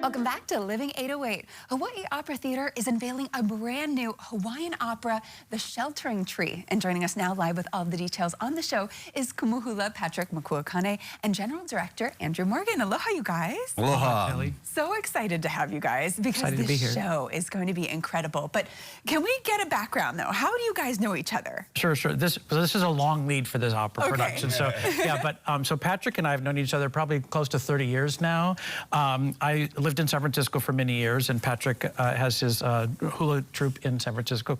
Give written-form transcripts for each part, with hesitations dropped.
Welcome back to Living 808. Hawaii Opera Theater is unveiling a brand new Hawaiian opera, The Sheltering Tree. And joining us now live with all of the details on the show is Kumuhula Patrick Makuakane and General Director Andrew Morgan. Aloha, you guys. Aloha, Kelly. So excited to have you guys because this show is going to be incredible. But can we get a background, though? How do you guys know each other? Sure. This is a long lead for this opera production. So, yeah, but so Patrick and I have known each other probably close to 30 years now. I lived in San Francisco for many years, and Patrick has his hula troupe in San Francisco,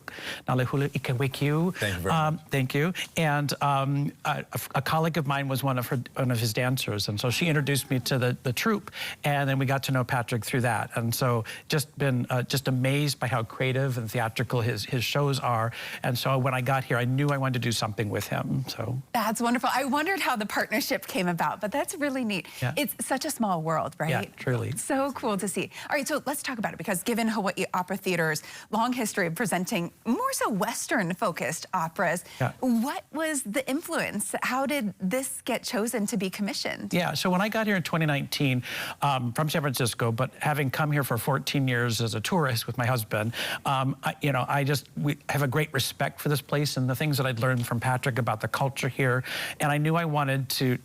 Nale Hula Ikewekiu. Thank you very much. Thank you. And a colleague of mine was one of his dancers, and so she introduced me to the troupe, and then we got to know Patrick through that. And so just been just amazed by how creative and theatrical his shows are. And so when I got here, I knew I wanted to do something with him. So that's wonderful. I wondered how the partnership came about, but that's really neat. Yeah. It's such a small world, right? Yeah, truly. So cool to see. All right, so let's talk about it, because given Hawaii Opera Theater's long history of presenting more so Western-focused operas, what was the influence? How did this get chosen to be commissioned? Yeah, so when I got here in 2019 from San Francisco, but having come here for 14 years as a tourist with my husband, we have a great respect for this place and the things that I'd learned from Patrick about the culture here, and I knew I wanted to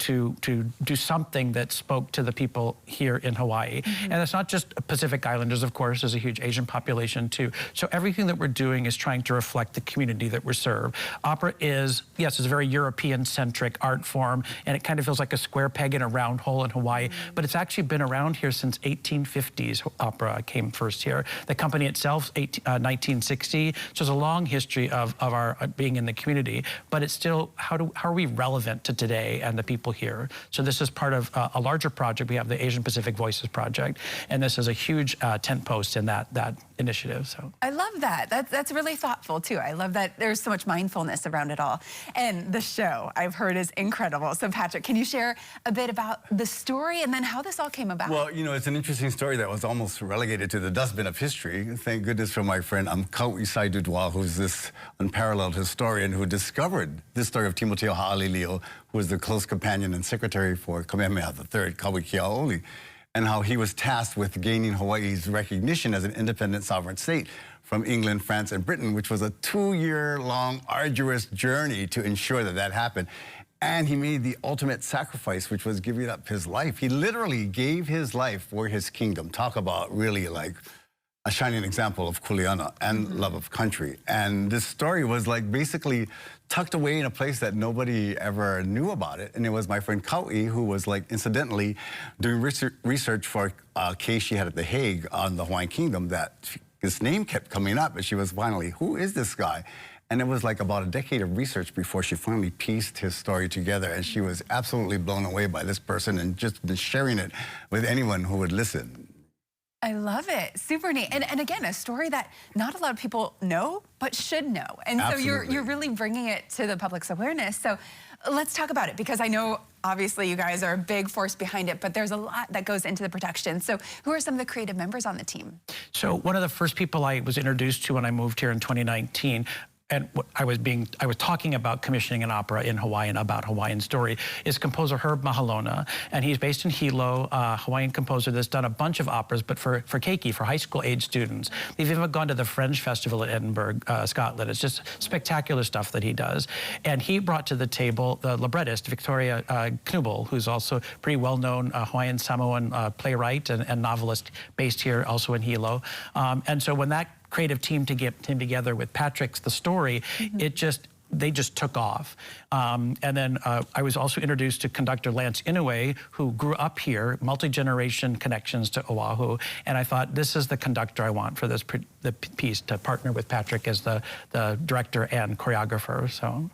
do something that spoke to the people here in Hawaii. And it's not just Pacific Islanders, of course. There's a huge Asian population too. So everything that we're doing is trying to reflect the community that we serve. Opera is, yes, it's a very European-centric art form, and it kind of feels like a square peg in a round hole in Hawaii, but it's actually been around here since 1850s. Opera came first here. The company itself, 1960. So there's a long history of our being in the community, but it's still, how are we relevant to today and the people here? So this is part of a larger project. We have the Asian Pacific Voices Project, and this is a huge tent post in that initiative. So I love that. That's really thoughtful too. I love that there's so much mindfulness around it all. And the show, I've heard, is incredible. So Patrick, can you share a bit about the story and then how this all came about? Well, you know, it's an interesting story that was almost relegated to the dustbin of history. Thank goodness for my friend Kau'i Saidudua, who's this unparalleled historian who discovered this story of Timoteo Ha'alilio, who was the close companion and secretary for Kamehameha III, Kauai Kiaoli, and how he was tasked with gaining Hawaii's recognition as an independent sovereign state from England, France, and Britain, which was a 2-year-long arduous journey to ensure that that happened. And he made the ultimate sacrifice, which was giving up his life. He literally gave his life for his kingdom. Talk about really like a shining example of kuleana and love of country. And this story was like basically tucked away in a place that nobody ever knew about it. And it was my friend Kau'i who was like incidentally doing research for a case she had at The Hague on the Hawaiian Kingdom that his name kept coming up. And she was finally, who is this guy? And it was like about a decade of research before she finally pieced his story together. And she was absolutely blown away by this person and just been sharing it with anyone who would listen. I love it. Super neat. And again, a story that not a lot of people know, but should know. And Absolutely. So you're really bringing it to the public's awareness. So let's talk about it, because I know obviously you guys are a big force behind it, but there's a lot that goes into the production. So who are some of the creative members on the team? So one of the first people I was introduced to when I moved here in 2019, and I was talking about commissioning an opera in Hawaiian about Hawaiian story, is composer Herb Mahalona, and he's based in Hilo, a Hawaiian composer that's done a bunch of operas, but for keiki, for high school age students. They've even gone to the Fringe Festival in Edinburgh, Scotland. It's just spectacular stuff that he does. And he brought to the table the librettist, Victoria Knubel, who's also a pretty well-known Hawaiian Samoan playwright and novelist based here also in Hilo. And so when that creative team to get him together with Patrick's The Story, they just took off. And then I was also introduced to conductor Lance Inoue, who grew up here, multi-generation connections to Oahu, and I thought, this is the conductor I want for this the piece, to partner with Patrick as the director and choreographer. So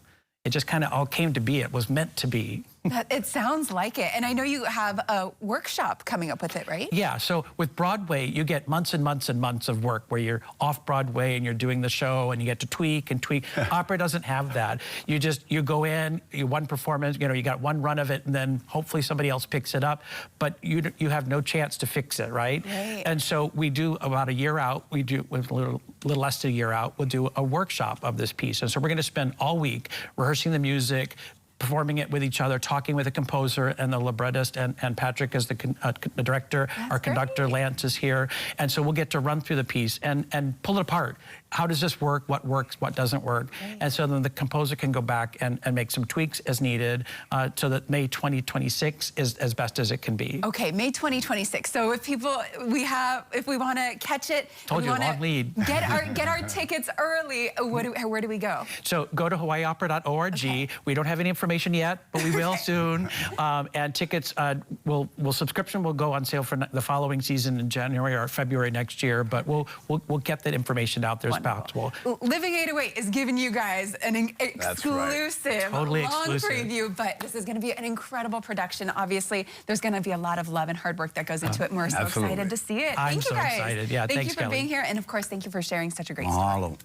it just kind of all came to be. It was meant to be. It sounds like it. And I know you have a workshop coming up with it, right? Yeah, so with Broadway, you get months and months and months of work where you're off Broadway and you're doing the show and you get to tweak and tweak. Opera doesn't have that. You go in, one performance, you got one run of it, and then hopefully somebody else picks it up, but you have no chance to fix it, right? And so we do about a year out, with a little less than a year out, we'll do a workshop of this piece. And so we're gonna spend all week rehearsing the music, performing it with each other, talking with the composer and the librettist, and Patrick is the director. Our conductor, great. Lance, is here. And so we'll get to run through the piece and pull it apart. How does this work? What works? What doesn't work? Right. And so then the composer can go back and make some tweaks as needed so that May 2026 is as best as it can be. Okay, May 2026. So if we want to catch it, Told you, long lead. Get our tickets early. Where do we go? So go to hawaiiopera.org. Okay. We don't have any information yet, but we will soon. And tickets, subscription will go on sale for the following season in January or February next year. But we'll get that information out there as possible. Living 808 is giving you guys an exclusive, Totally long exclusive preview, but this is going to be an incredible production. Obviously, there's going to be a lot of love and hard work that goes into it, and we're so Absolutely. excited to see it. I'm Thank you so guys. excited. Yeah, thank thanks, you for Kelly. being here, and of course, thank you for sharing such a great story. Mahalo.